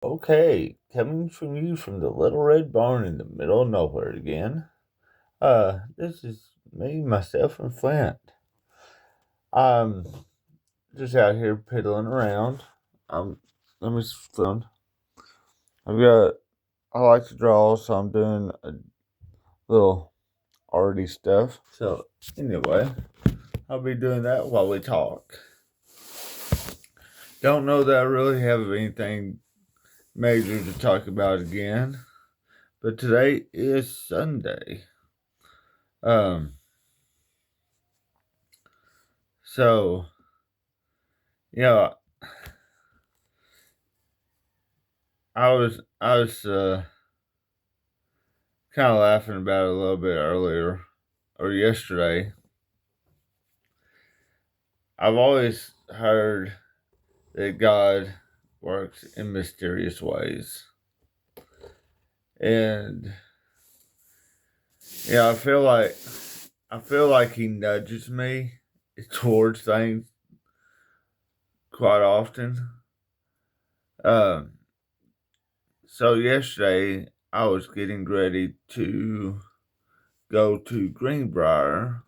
Okay, coming from you from the little red barn in the middle of nowhere again. This is me, myself, and Flint. I'm just out here piddling around. Let me phone. I've got. I like to draw, so I'm doing a little arty stuff. So anyway, I'll be doing that while we talk. Don't know that I really have anything major to talk about again, but today is Sunday. Um, so yeah, I was kind of laughing about it a little bit earlier or yesterday. I've always heard that God works in mysterious ways, and yeah, I feel like He nudges me towards things quite often. Um, so yesterday I was getting ready to go to Greenbrier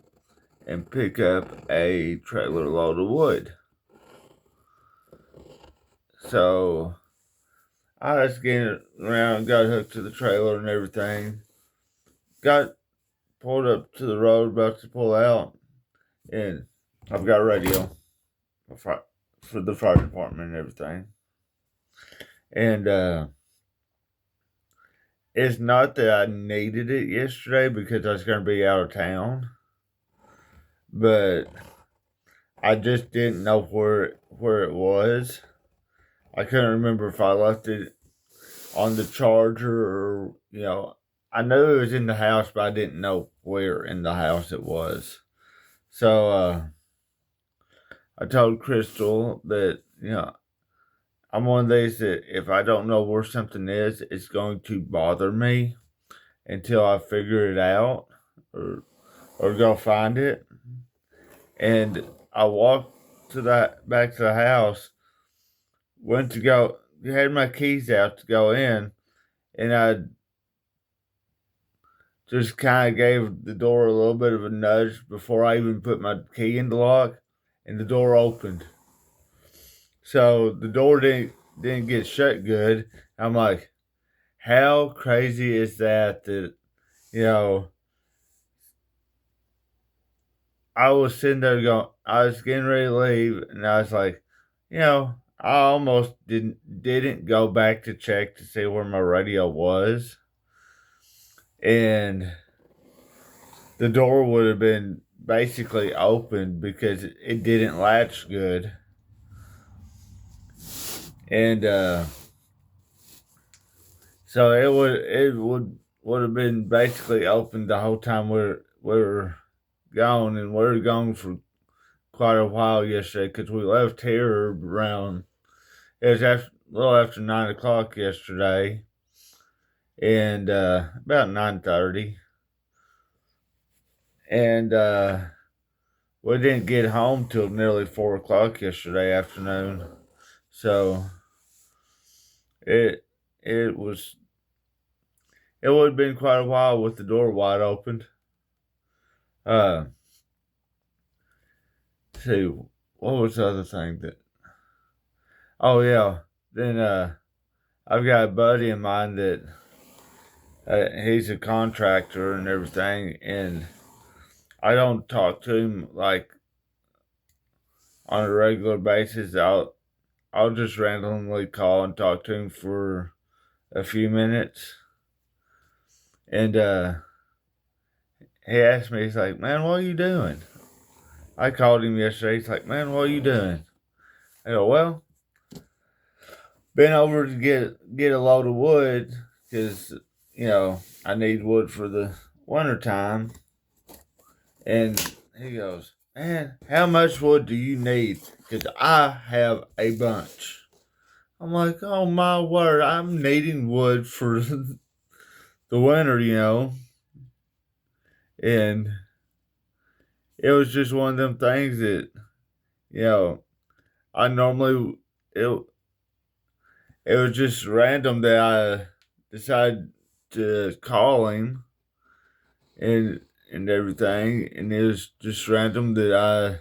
and pick up a trailer load of wood. So I was getting around, got hooked to the trailer and everything. Got pulled up to the road, about to pull out, and I've got a radio for the fire department and everything. And it's not that I needed it yesterday because I was going to be out of town, but I just didn't know where it was. I couldn't remember if I left it on the charger or, I knew it was in the house, but I didn't know where in the house it was. So I told Crystal that, I'm one of these that if I don't know where something is, it's going to bother me until I figure it out or go find it. And I walked back to the house, went to go, had my keys out to go in, and I just kind of gave the door a little bit of a nudge before I even put my key in the lock, and the door opened. So the door didn't get shut good. I'm like, how crazy is that? That you know, I was sitting there going, I was getting ready to leave, and I was like, I almost didn't go back to check to see where my radio was, and the door would have been basically open because it didn't latch good, and so it would have been basically open the whole time we're gone, and we're gone for quite a while yesterday because we left here around it was a little after 9 o'clock yesterday, and about 9:30, and we didn't get home till nearly 4 o'clock yesterday afternoon. So it it was it would have been quite a while with the door wide open. Uh, see, what was the other thing that? Oh yeah, then I've got a buddy of mine that he's a contractor and everything, and I don't talk to him like on a regular basis. I'll just randomly call and talk to him for a few minutes, and he asked me, he's like, "Man, what are you doing?" I called him yesterday. He's like, "Man, what are you doing?" I go, "Well, been over to get a load of wood because I need wood for the winter time." And he goes, "Man, how much wood do you need? Because I have a bunch." I'm like, "Oh my word, I'm needing wood for the winter." And it was just one of them things that, you know, I normally, it, it was just random that I decided to call him and everything, and it was just random that I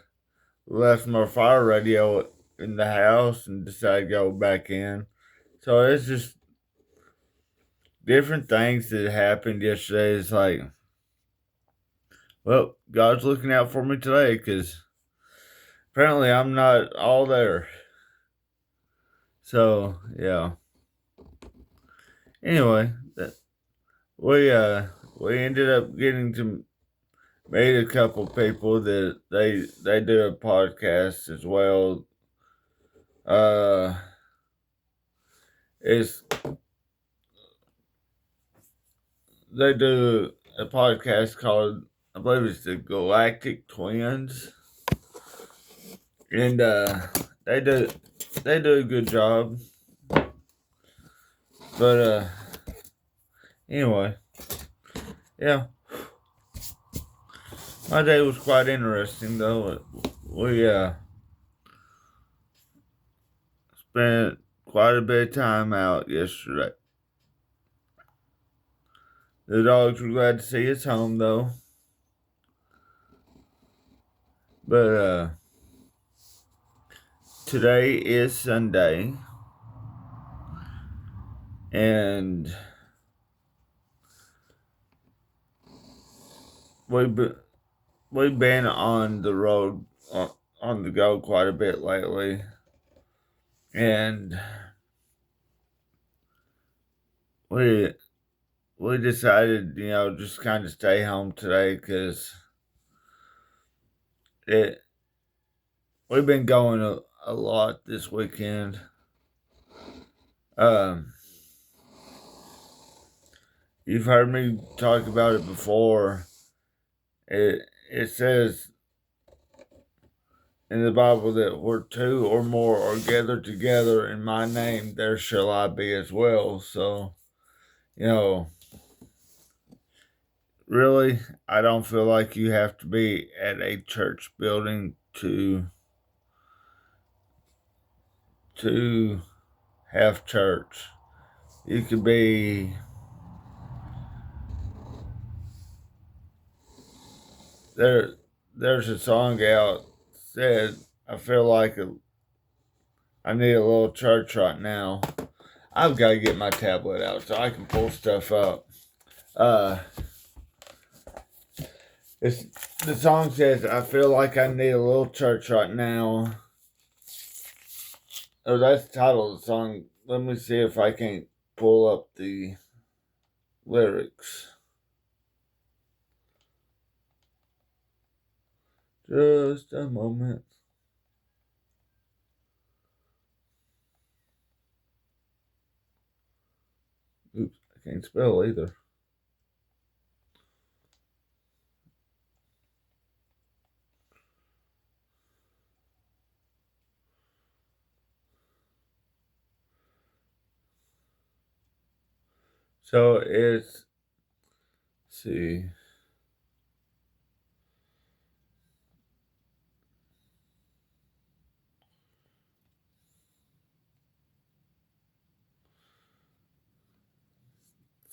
left my fire radio in the house and decided to go back in. So it's just different things that happened yesterday. It's like, well, God's looking out for me today because apparently I'm not all there. So yeah. Anyway, we ended up getting to meet a couple people that they do a podcast as well. Uh, it's they do a podcast called, I believe it's the Galactic Twins, and they do they do a good job. But anyway, yeah, my day was quite interesting though. We spent quite a bit of time out yesterday. The dogs were glad to see us home though. But today is Sunday, and we've been, we've been on the road on the go quite a bit lately, and we we decided, just kind of stay home today because it we've been going a lot this weekend. Um, you've heard me talk about it before. It says in the Bible that where two or more are gathered together in my name, there shall I be as well. So, you know, really, I don't feel like you have to be at a church building to have church. You could be there. There's a song out said, I feel like I need a little church right now. I've got to get my tablet out so I can pull stuff up. Uh, it's, the song says, I feel like I need a little church right now. Oh, that's the title of the song. Let me see if I can pull up the lyrics. Just a moment. Oops, I can't spell either. So it's, let's see.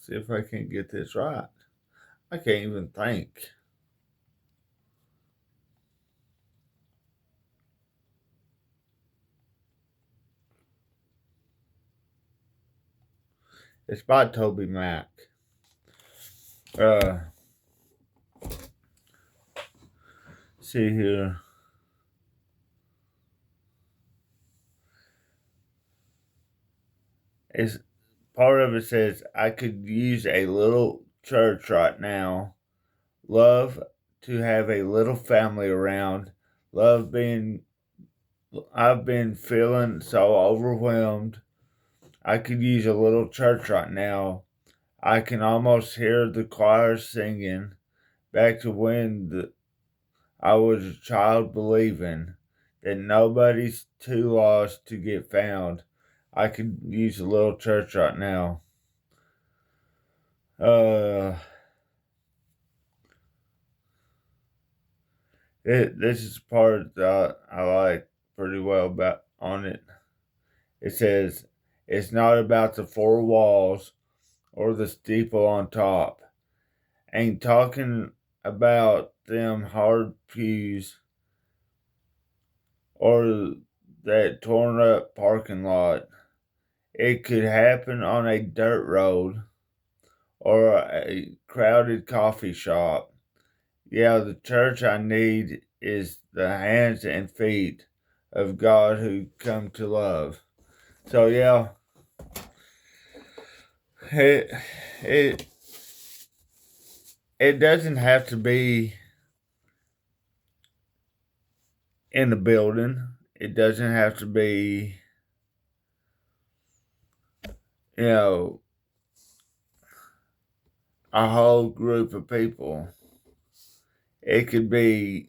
See if I can get this right. I can't even think. It's by Toby Mac. Uh, see here. It's part of it says I could use a little church right now. Love to have a little family around. Love being I've been feeling so overwhelmed. I could use a little church right now. I can almost hear the choir singing back to when I was a child believing that nobody's too lost to get found. I could use a little church right now. Uh, this is the part that I like pretty well about on it. It says, It's not about the four walls or the steeple on top. Ain't talking about them hard pews or that torn up parking lot. It could happen on a dirt road or a crowded coffee shop. Yeah, the church I need is the hands and feet of God who come to love. So yeah, it it it doesn't have to be in the building. It doesn't have to be, you know, a whole group of people. It could be,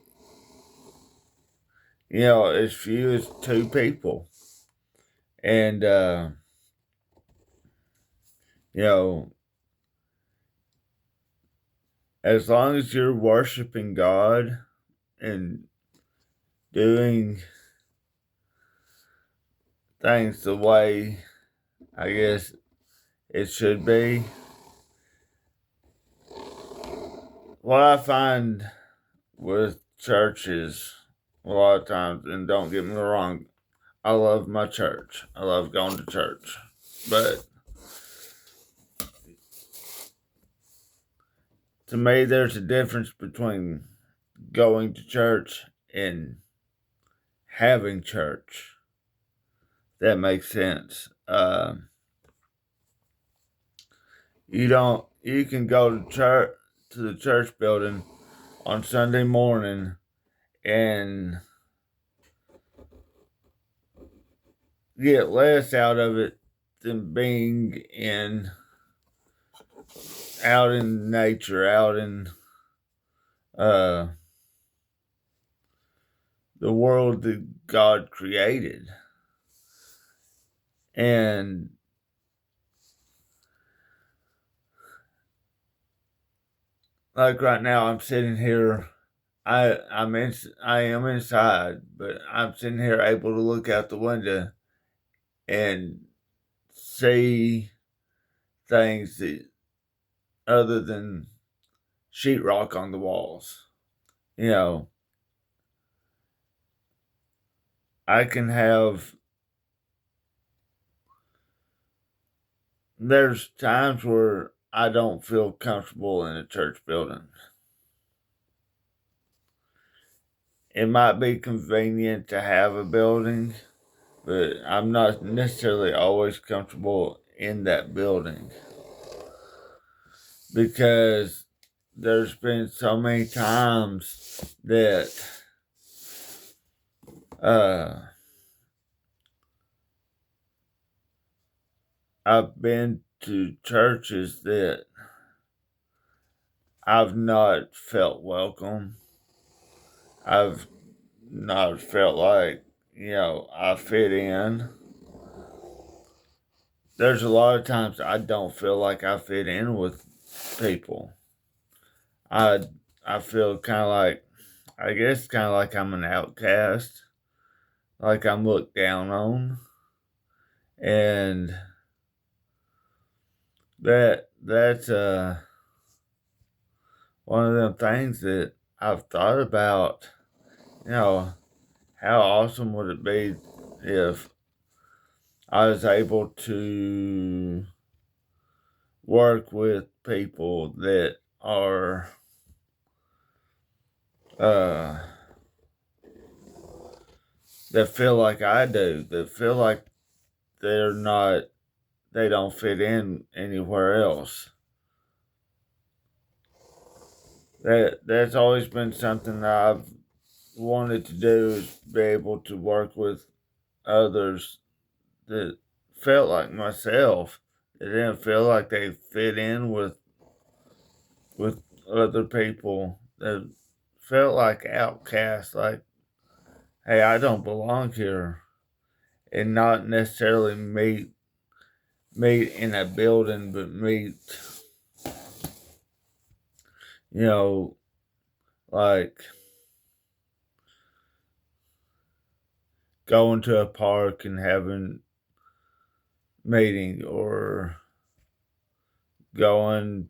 as few as two people. And you know, as long as you're worshiping God and doing things the way I guess it should be. What I find with churches a lot of times, and don't get me wrong, I love my church. I love going to church. But to me, there's a difference between going to church and having church. That makes sense. You can go to the church building on Sunday morning and get less out of it than being out in nature, out in uh, the world that God created. And like right now, I'm sitting here. I am inside, but I'm sitting here able to look out the window and see things that other than sheetrock on the walls. You know, I can have. There's times where I don't feel comfortable in a church building. It might be convenient to have a building, but I'm not necessarily always comfortable in that building because there's been so many times that uh, I've been to churches that I've not felt welcome. I've not felt like, I fit in. There's a lot of times I don't feel like I fit in with people. I I feel kind of like, I guess, kind of like I'm an outcast, like I'm looked down on, and that's one of them things that I've thought about. You know, how awesome would it be if I was able to work with people that are uh that feel like I do, that feel like they're not they don't fit in anywhere else. That's always been something that I've wanted to do, is be able to work with others that felt like myself. They didn't feel like they fit in with other people. That felt like outcasts, like, hey, I don't belong here, and not necessarily meet in a building, but meet, you know, like going to a park and having meeting or going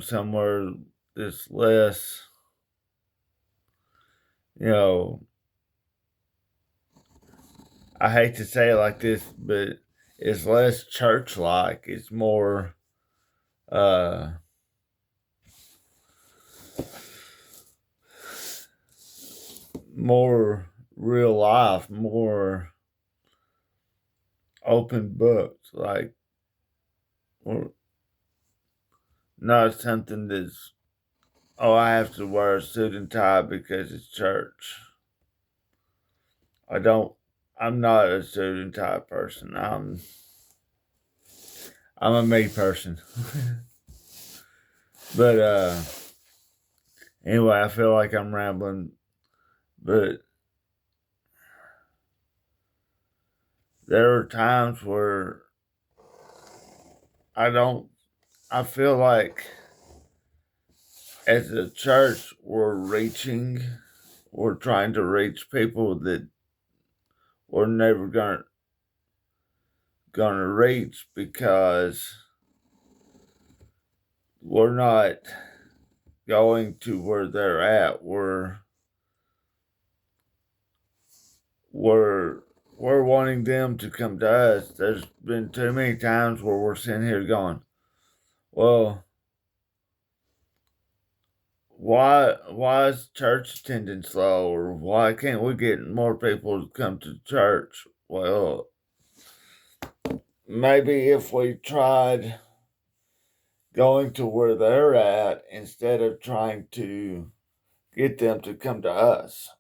somewhere that's less, you know, I hate to say it like this, but it's less church like. It's uh more real life, more open books, like, or not something that's, oh, I have to wear a suit and tie because it's church. I don't. I'm not a suit and tie person. I'm a me person. But anyway, I feel like I'm rambling. But there are times where I don't. I feel like as a church we're trying to reach people that we're never gonna reach because we're not going to where they're at. We're we're wanting them to come to us. There's been too many times where we're sitting here going, well, why is church attendance low, or why can't we get more people to come to church? Well, maybe if we tried going to where they're at instead of trying to get them to come to us.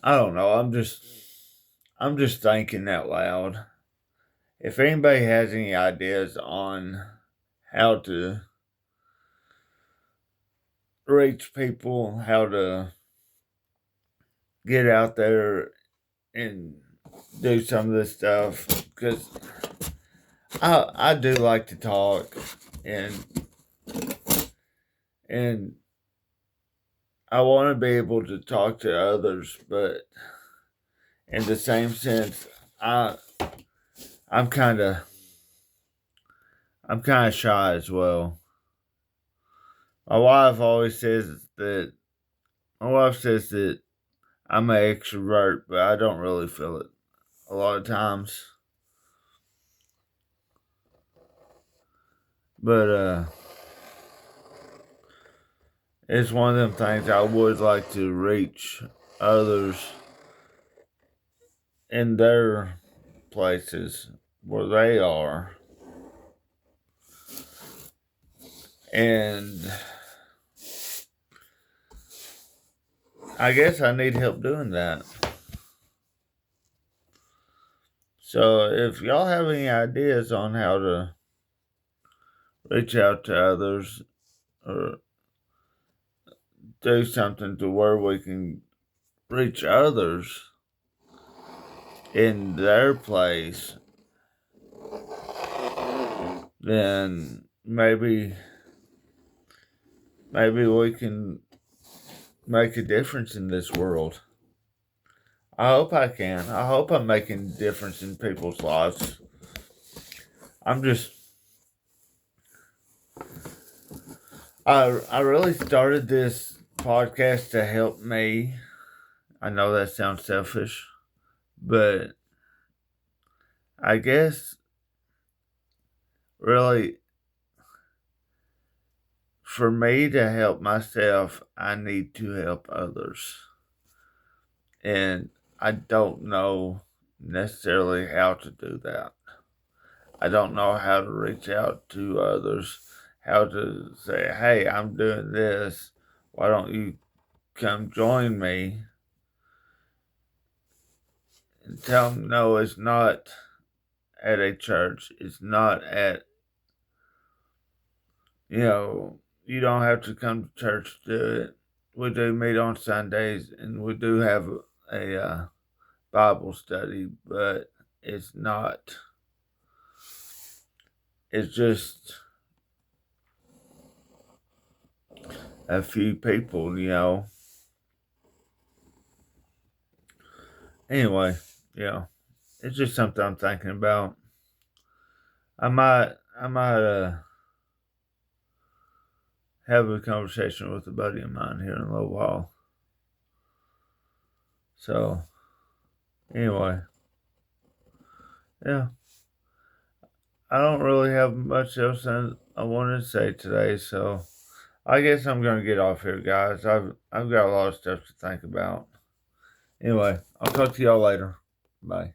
I don't know. I'm just thinking out loud. If anybody has any ideas on how to reach people, how to get out there and do some of this stuff, because I do like to talk, and and I want to be able to talk to others, but in the same sense, I'm kind of I'm kind of shy as well. My wife always says that my wife says that I'm an extrovert, but I don't really feel it a lot of times. But it's one of them things I would like to reach others in their places where they are. And I guess I need help doing that. So if y'all have any ideas on how to reach out to others or do something to where we can reach others in their place, then maybe we can make a difference in this world. I hope I can. I hope I'm making a difference in people's lives. I'm just I really started this podcast to help me. I know that sounds selfish, but I guess really for me to help myself, I need to help others. And I don't know necessarily how to do that. I don't know how to reach out to others, how to say, hey, I'm doing this. Why don't you come join me? And tell them, no, it's not at a church. It's not at, you don't have to come to church to do it. We do meet on Sundays and we do have a Bible study, but it's not, it's just a few people, anyway, yeah, it's just something I'm thinking about. I might have a conversation with a buddy of mine here in a little while. So anyway, yeah, I don't really have much else I wanted to say today. So I guess I'm gonna get off here, guys. I've got a lot of stuff to think about. Anyway, I'll talk to y'all later. Bye.